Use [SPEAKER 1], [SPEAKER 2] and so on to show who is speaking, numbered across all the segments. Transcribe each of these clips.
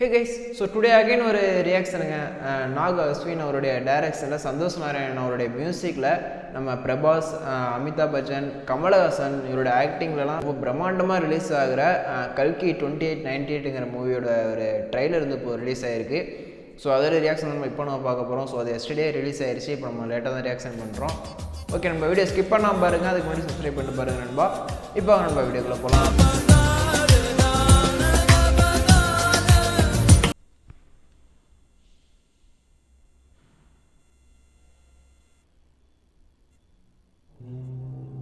[SPEAKER 1] Hey guys, so today again ஒரு ரியாக்ஷனுங்க. Knock Ashwin அவருடைய டைரக்ஷனில் சந்தோஷ் நாராயணன் அவருடைய மியூசிக்கில் நம்ம பிரபாஸ், அமிதாப் பச்சன், கமலஹாசன் இவருடைய ஆக்டிங்லலாம் ரொம்ப பிரம்மாண்டமாக ரிலீஸ் ஆகிற கல்கி 2898ங்கிற மூவியோட ஒரு ட்ரைலர் வந்து இப்போ ரிலீஸ் ஆகிருக்கு. ஸோ அதோட ரியாக்ஷன் நம்ம பார்க்க போகிறோம். ஸோ அது எஸ்டர்டே ரிலீஸ் ஆயிடுச்சு. இப்போ நம்ம லேட்டாக தான் ரியாக்ஷன் பண்ணுறோம். ஓகே, நம்ம வீடியோ ஸ்கிப் பண்ணாமல் பாருங்கள். அதுக்கு முன்னாடி சப்ஸ்கிரைப் பண்ணிட்டு பாருங்கள் நண்பா. இப்போ நம்ம வீடியோக்குள்ளே போகலாம்.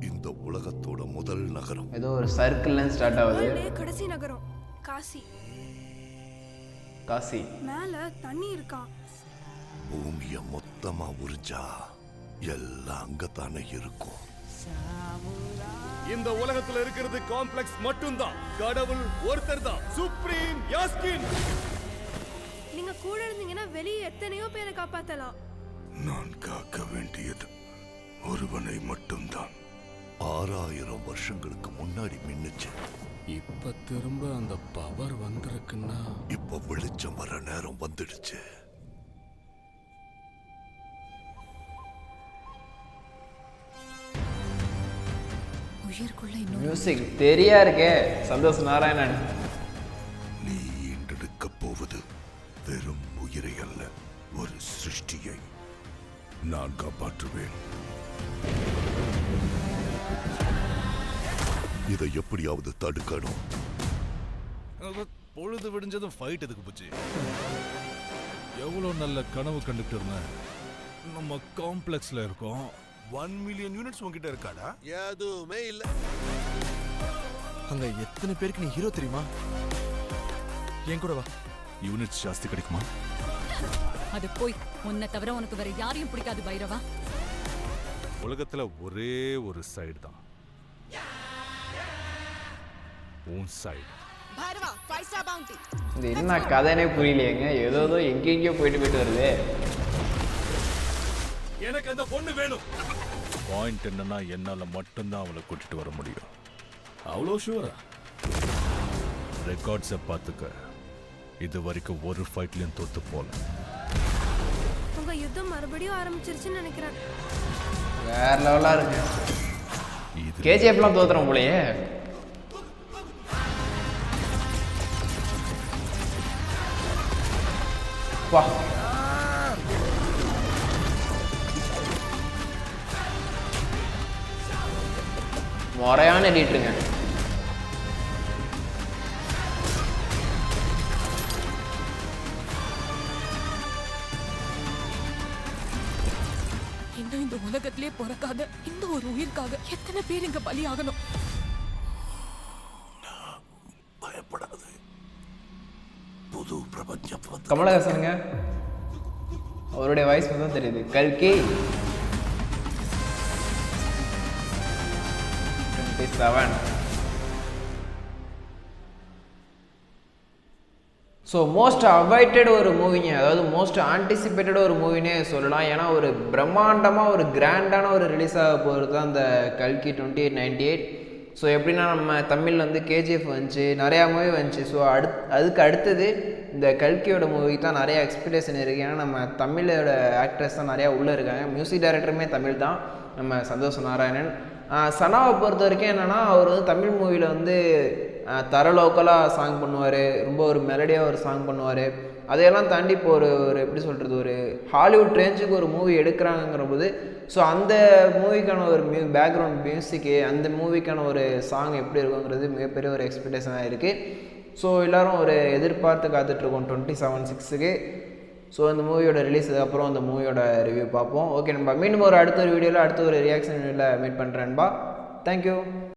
[SPEAKER 2] இந்த உலகத்தோட முதல் நகரம்
[SPEAKER 1] ஏதோ ஒரு சர்க்கிள்ல ஸ்டார்ட் ஆகுது.
[SPEAKER 3] கடைசி நகரம் காசி.
[SPEAKER 1] காசி
[SPEAKER 3] மேல தண்ணி இருக்கா?
[SPEAKER 2] பூமிய மொத்தமா உறிஞ்சா எல்லாம் அங்கத்தானே இருக்கும்.
[SPEAKER 4] இந்த உலகத்துல இருக்கிறது காம்ப்ளெக்ஸ் மட்டும்தான். கடவுள் ஒருத்தர் தான், சுப்ரீம் யாஸ்கின்.
[SPEAKER 3] நீங்க கூட இருந்தீங்கன்னா வெளியே எத்தனையோ பேரை காப்பாத்தலாம்.
[SPEAKER 2] நான் காக்க வேண்டியது ஒருவனை மட்டும்தான். 6000 வருஷங்களுக்கு முன்னாடி மின்னுச்சு.
[SPEAKER 4] இப்ப திரும்ப அந்த பவர் வந்திருக்குன்னா
[SPEAKER 2] இப்ப வெளிச்சம் வர நேரம் வந்துடுச்சு.
[SPEAKER 1] மியூசிக் தெரியா இருக்கே. சந்தோஷ் நாராயணன்.
[SPEAKER 2] நீ ஈண்டெடுக்க போவது வெறும் உயிரை அல்ல, ஒரு சிருஷ்டியை. நான் காப்பாற்றுவேன். இதை எப்படியாவது தடுக்கணும்.
[SPEAKER 4] பொழுது விடிஞ்சதும் ஃபைட் எதுக்கு போச்சு? எவ்வளவு நல்ல கனவு கண்டுட்டு இருந்தேன். நம்ம காம்ப்ளெக்ஸ்ல இருக்கோம்.
[SPEAKER 2] 1 மில்லியன் யூனிட்ஸ் உங்ககிட்ட இருக்காடா?
[SPEAKER 5] எதுவுமே இல்ல.
[SPEAKER 6] அங்க எத்தனை பேருக்கு நீ ஹீரோ தெரியுமா? என் கூட வா.
[SPEAKER 4] யூனிட்ஸ் ஜாஸ்தி கிடைக்குமா?
[SPEAKER 7] அது போய் உன்னை தவிர உனக்கு வேற யாரையும் பிடிக்காது பைரவா.
[SPEAKER 4] உலகத்துல ஒரே ஒரு சைடு தான், உன் சைடு.
[SPEAKER 1] இது என்ன கதைனே புரியலையேங்க. ஏதோ எங்கெங்கயோ போயிட்டு வருது.
[SPEAKER 4] எனக்கு அந்த பொண்ணு வேணும். பாயிண்ட் என்னன்னா, என்னால மட்டும்தான் அவளை கூட்டிட்டு வர முடியும். அவ்வளோ ஷூரா? ரெக்கார்ட்ஸை பார்த்துக்க. இது வரைக்கும் ஒரு ஃபைட்லயும் தோத்து போல.
[SPEAKER 3] உங்க யுத்தம் மறுபடியும் ஆரம்பிச்சிருச்சுன்னு நினைக்கிறேன்.
[SPEAKER 1] வேற லெவலா இருக்கு. கேஜிஎஃப்லாம் தோத்துறோம் போலயே. வா, முறையான எடிட்டருங்க.
[SPEAKER 7] இன்னும் இந்த உலகத்திலே பிறக்காத இந்த ஒரு உயிருக்காக எத்தனை பேர் இங்க பலியாகணும்?
[SPEAKER 2] பயப்படாது. புது பிரபஞ்சம்.
[SPEAKER 1] கமலஹாசனுங்க, அவருடைய வாய்ஸ் தான் தெரியுது. கல்கி 27. ஸோ மோஸ்ட் அவைட்டட் ஒரு மூவிங்க, அதாவது மோஸ்ட் ஆன்டிசிபேட்டட் ஒரு மூவினே சொல்லலாம். ஏன்னா ஒரு பிரம்மாண்டமாக ஒரு கிராண்டான ஒரு ரிலீஸ் ஆக போகிறது தான் அந்த கல்கி 2898. ஸோ எப்படின்னா, நம்ம தமிழில் வந்து கேஜிஎஃப் வந்துச்சு, நிறையா மூவி வந்துச்சு. ஸோ அதுக்கு அடுத்தது இந்த கல்கியோட மூவிக்கு தான் நிறையா எக்ஸ்பெக்டேஷன் இருக்குது. ஏன்னா நம்ம தமிழோட ஆக்ட்ரஸ் தான் நிறையா உள்ளே இருக்காங்க. மியூசிக் டைரக்டருமே தமிழ் தான், நம்ம சந்தோஷ் நாராயணன். சனாவை பொறுத்த வரைக்கும் என்னென்னா, அவர் வந்து தமிழ் மூவியில் வந்து தர லோக்கலாக சாங் பண்ணுவார், ரொம்ப ஒரு மெலடியாக ஒரு சாங் பண்ணுவார். அதையெல்லாம் தாண்டி இப்போ ஒரு எப்படி சொல்கிறது, ஒரு ஹாலிவுட் ரேஞ்சுக்கு ஒரு மூவி எடுக்கிறாங்கிற போது, ஸோ அந்த மூவிக்கான ஒரு பேக்ரவுண்ட் மியூசிக்கு, அந்த மூவிக்கான ஒரு சாங் எப்படி இருக்குங்கிறது மிகப்பெரிய ஒரு எக்ஸ்பெக்டேஷனாக இருக்குது. ஸோ எல்லோரும் ஒரு எதிர்பார்த்து காத்துட்ருக்கோம் 27/6க்கு. ஸோ இந்த மூவியோட ரிலீஸுக்கு அப்புறம் அந்த மூவியோட ரிவ்யூ பார்ப்போம். ஓகே, நம்ம மீண்டும் அடுத்த ஒரு வீடியோவில் அடுத்த ஒரு ரியாக்ஷன் வீடியோவில் மீட் பண்ணுறேன்பா. தேங்க்யூ.